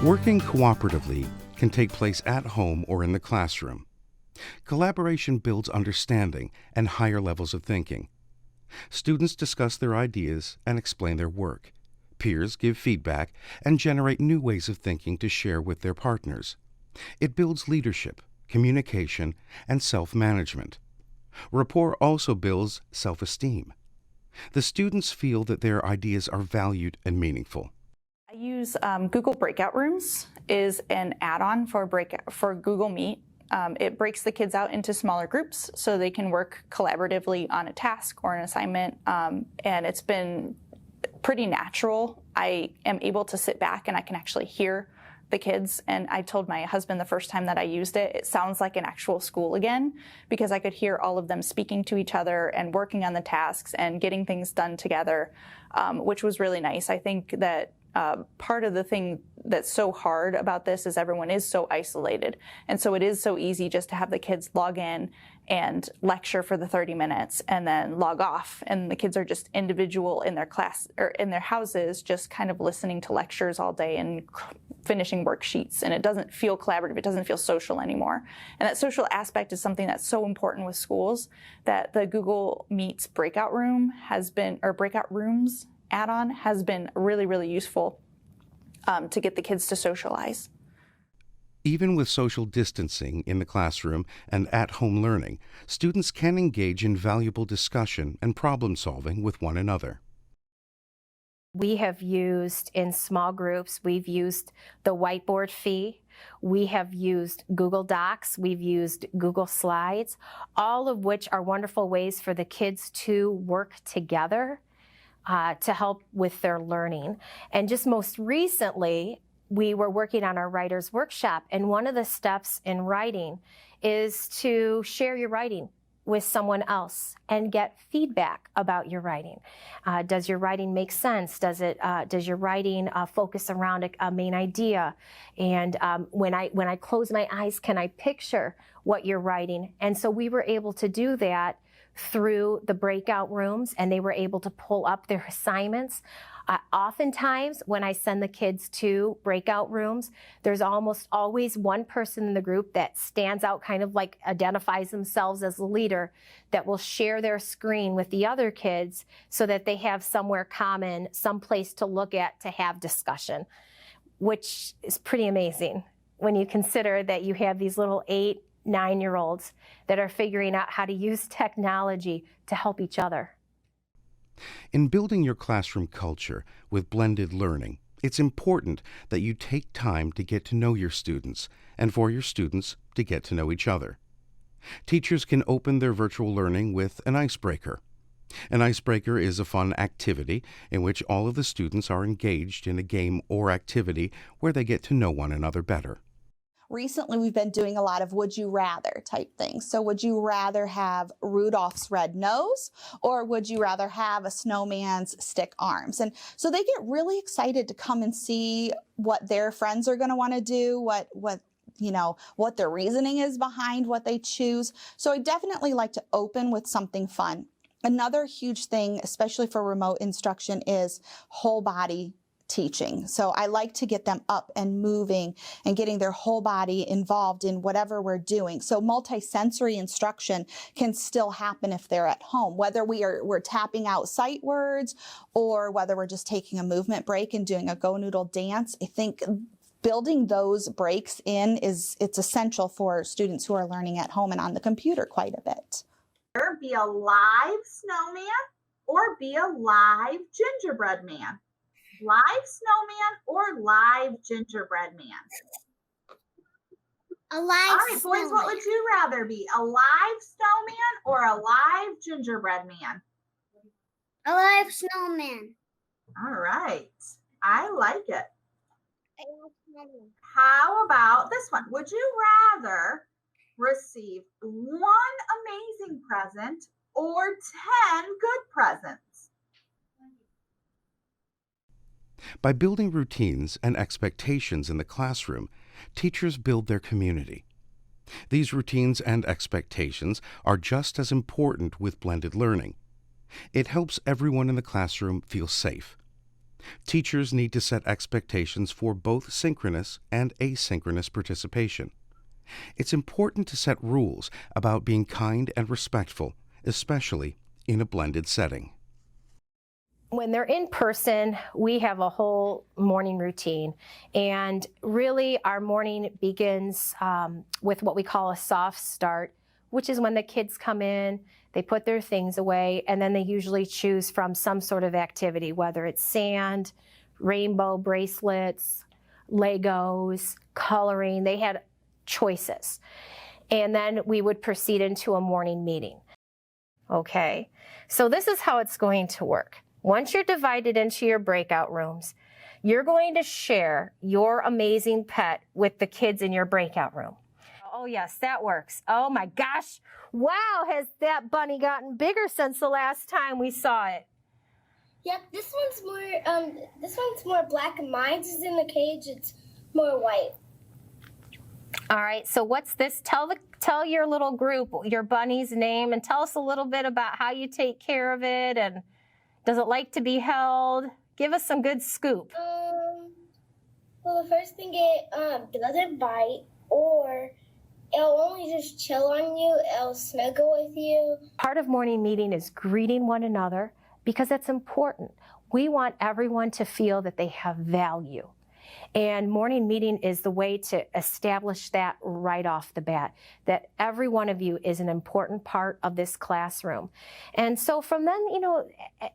Working cooperatively can take place at home or in the classroom. Collaboration builds understanding and higher levels of thinking. Students discuss their ideas and explain their work. Peers give feedback and generate new ways of thinking to share with their partners. It builds leadership, communication, and self-management. Rapport also builds self-esteem. The students feel that their ideas are valued and meaningful. I use Google Breakout Rooms is an add-on for Google Meet. It breaks the kids out into smaller groups so they can work collaboratively on a task or an assignment, and it's been pretty natural. I am able to sit back and I can actually hear the kids, and I told my husband the first time that I used it, it sounds like an actual school again, because I could hear all of them speaking to each other and working on the tasks and getting things done together, which was really nice. I think that part of the thing that's so hard about this is everyone is so isolated. And so it is so easy just to have the kids log in and lecture for the 30 minutes and then log off. And the kids are just individual in their class or in their houses, just kind of listening to lectures all day and finishing worksheets. And it doesn't feel collaborative. It doesn't feel social anymore. And that social aspect is something that's so important with schools, that the Google Meets breakout room has been, or breakout rooms add-on has been really, really useful to get the kids to socialize. Even with social distancing in the classroom and at-home learning, students can engage in valuable discussion and problem-solving with one another. We have used in small groups, we've used the whiteboard fee, we have used Google Docs, we've used Google Slides, all of which are wonderful ways for the kids to work together to help with their learning. And just most recently, we were working on our writer's workshop, and one of the steps in writing is to share your writing with someone else and get feedback about your writing. Does your writing make sense? Does your writing focus around a main idea? And when I close my eyes, can I picture what you're writing? And so we were able to do that through the breakout rooms, and they were able to pull up their assignments. Oftentimes, when I send the kids to breakout rooms, there's almost always one person in the group that stands out, kind of like identifies themselves as the leader, that will share their screen with the other kids so that they have somewhere common, some place to look at to have discussion, which is pretty amazing when you consider that you have these little 8, 9-year-olds that are figuring out how to use technology to help each other. In building your classroom culture with blended learning, it's important that you take time to get to know your students and for your students to get to know each other. Teachers can open their virtual learning with an icebreaker. An icebreaker is a fun activity in which all of the students are engaged in a game or activity where they get to know one another better. Recently, we've been doing a lot of would you rather type things. So would you rather have Rudolph's red nose, or would you rather have a snowman's stick arms? And so they get really excited to come and see what their friends are going to want to do, what their reasoning is behind what they choose. So I definitely like to open with something fun. Another huge thing, especially for remote instruction, is whole body teaching. So I like to get them up and moving and getting their whole body involved in whatever we're doing. So multisensory instruction can still happen if they're at home, whether we're tapping out sight words or whether we're just taking a movement break and doing a Go Noodle dance. I think building those breaks in it's essential for students who are learning at home and on the computer quite a bit. Be a live snowman or be a live gingerbread man. Live snowman or live gingerbread man? A live All right, boys, snowman. what would you rather be? A live snowman or a live gingerbread man? A live snowman. All right, I like it. I love snowman. How about this one? Would you rather receive one amazing present or 10 good presents? By building routines and expectations in the classroom, teachers build their community. These routines and expectations are just as important with blended learning. It helps everyone in the classroom feel safe. Teachers need to set expectations for both synchronous and asynchronous participation. It's important to set rules about being kind and respectful, especially in a blended setting. When they're in person, we have a whole morning routine. And really, our morning begins with what we call a soft start, which is when the kids come in, they put their things away, and then they usually choose from some sort of activity, whether it's sand, rainbow bracelets, Legos, coloring. They had choices. And then we would proceed into a morning meeting. Okay, so this is how it's going to work. Once you're divided into your breakout rooms, you're going to share your amazing pet with the kids in your breakout room. Oh yes, that works. Oh my gosh, wow, has that bunny gotten bigger since the last time we saw it? Yep, this one's more black and mine's is in the cage, it's more white. All right, so what's this? Tell your little group your bunny's name and tell us a little bit about how you take care of it, and does it like to be held? Give us some good scoop. Well, the first thing it doesn't bite, or it'll only just chill on you, it'll snuggle with you. Part of morning meeting is greeting one another because that's important. We want everyone to feel that they have value. And morning meeting is the way to establish that right off the bat, that every one of you is an important part of this classroom. And so from then,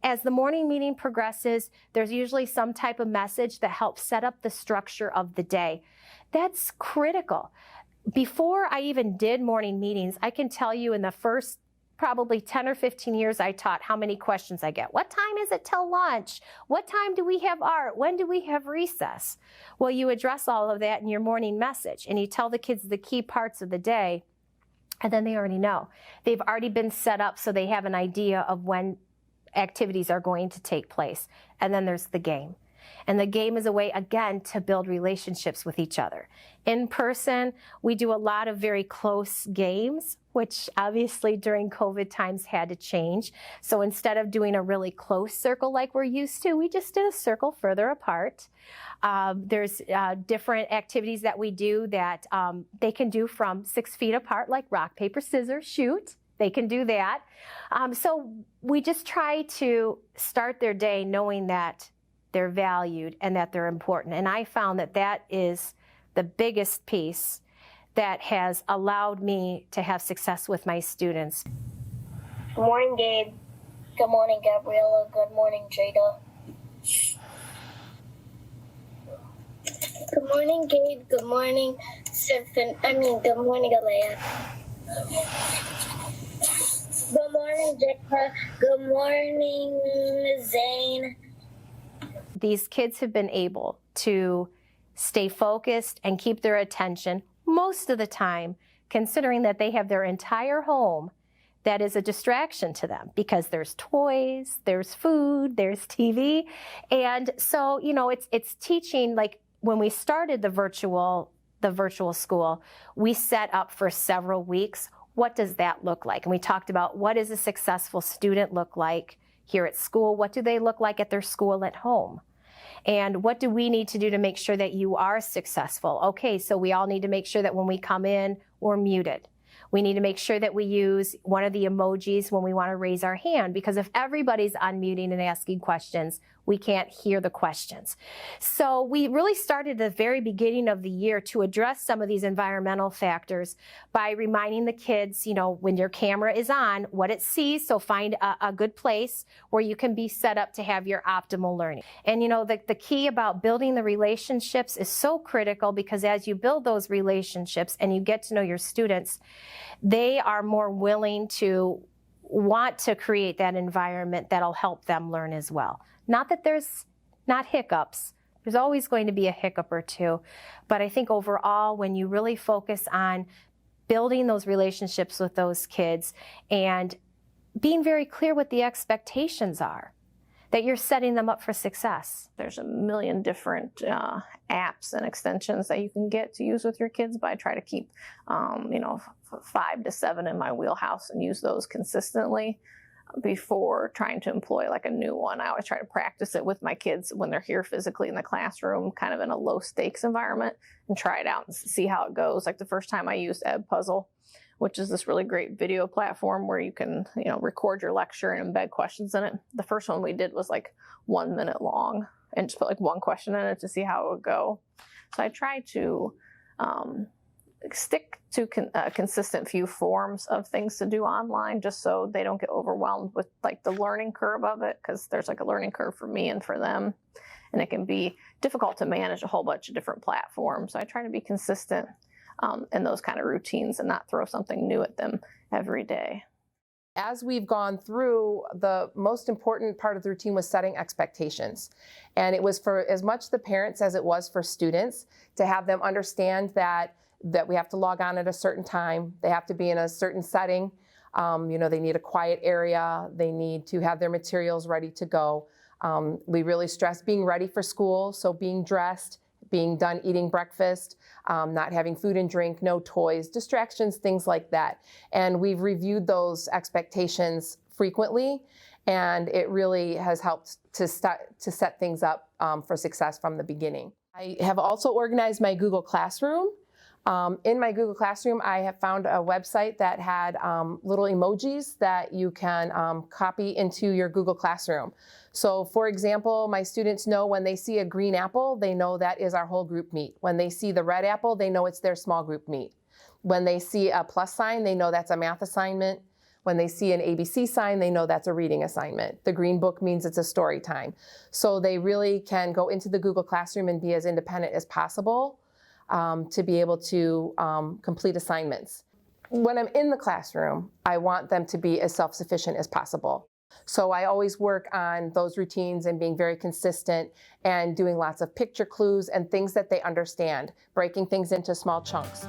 as the morning meeting progresses, there's usually some type of message that helps set up the structure of the day. That's critical. Before I even did morning meetings, I can tell you in the first probably 10 or 15 years I taught how many questions I get. What time is it till lunch? What time do we have art? When do we have recess? Well, you address all of that in your morning message and you tell the kids the key parts of the day, and then they already know. They've already been set up so they have an idea of when activities are going to take place. And then there's the game. And the game is a way, again, to build relationships with each other. In person, we do a lot of very close games, which obviously during COVID times had to change. So instead of doing a really close circle like we're used to, we just did a circle further apart. There's different activities that we do that they can do from 6 feet apart, like rock, paper, scissors, shoot. They can do that. So we just try to start their day knowing that they're valued and that they're important. And I found that that is the biggest piece that has allowed me to have success with my students. Good morning, Gabe. Good morning, Gabriella. Good morning, Jada. Good morning, Gabe. Good morning, good morning, Alea. Good morning, Jada. Good morning, Zane. These kids have been able to stay focused and keep their attention most of the time, considering that they have their entire home that is a distraction to them because there's toys, there's food, there's TV. And so, it's teaching, like when we started the virtual school, we set up for several weeks. What does that look like? And we talked about what does a successful student look like here at school? What do they look like at their school at home? And what do we need to do to make sure that you are successful? Okay, so we all need to make sure that when we come in, we're muted. We need to make sure that we use one of the emojis when we want to raise our hand, because if everybody's unmuting and asking questions, we can't hear the questions. So we really started at the very beginning of the year to address some of these environmental factors by reminding the kids, when your camera is on, what it sees. So find a good place where you can be set up to have your optimal learning. And the key about building the relationships is so critical, because as you build those relationships and you get to know your students, they are more willing to want to create that environment that'll help them learn as well. Not that there's not hiccups. There's always going to be a hiccup or two. But I think overall, when you really focus on building those relationships with those kids and being very clear what the expectations are, that you're setting them up for success. There's a million different apps and extensions that you can get to use with your kids, but I try to keep, 5 to 7 in my wheelhouse and use those consistently. before trying to employ like a new one. I always try to practice it with my kids when they're here physically in the classroom, kind of in a low stakes environment, and try it out and see how it goes. Like the first time I used Puzzle, which is this really great video platform where you can, record your lecture and embed questions in it. The first one we did was like 1 minute long and just put like one question in it to see how it would go. So I try to stick to a consistent few forms of things to do online, just so they don't get overwhelmed with like the learning curve of it, because there's like a learning curve for me and for them, and it can be difficult to manage a whole bunch of different platforms. So I try to be consistent in those kind of routines and not throw something new at them every day. As we've gone through, the most important part of the routine was setting expectations. And it was for as much the parents as it was for students, to have them understand that we have to log on at a certain time. They have to be in a certain setting. They need a quiet area. They need to have their materials ready to go. We really stress being ready for school, so being dressed, being done eating breakfast, not having food and drink, no toys, distractions, things like that. And we've reviewed those expectations frequently, and it really has helped to set things up for success from the beginning. I have also organized my Google Classroom. In my Google Classroom, I have found a website that had little emojis that you can copy into your Google Classroom. So for example, my students know when they see a green apple, they know that is our whole group meet. When they see the red apple, they know it's their small group meet. When they see a plus sign, they know that's a math assignment. When they see an ABC sign, they know that's a reading assignment. The green book means it's a story time. So they really can go into the Google Classroom and be as independent as possible to be able to complete assignments. When I'm in the classroom, I want them to be as self-sufficient as possible. So I always work on those routines and being very consistent and doing lots of picture clues and things that they understand, breaking things into small chunks.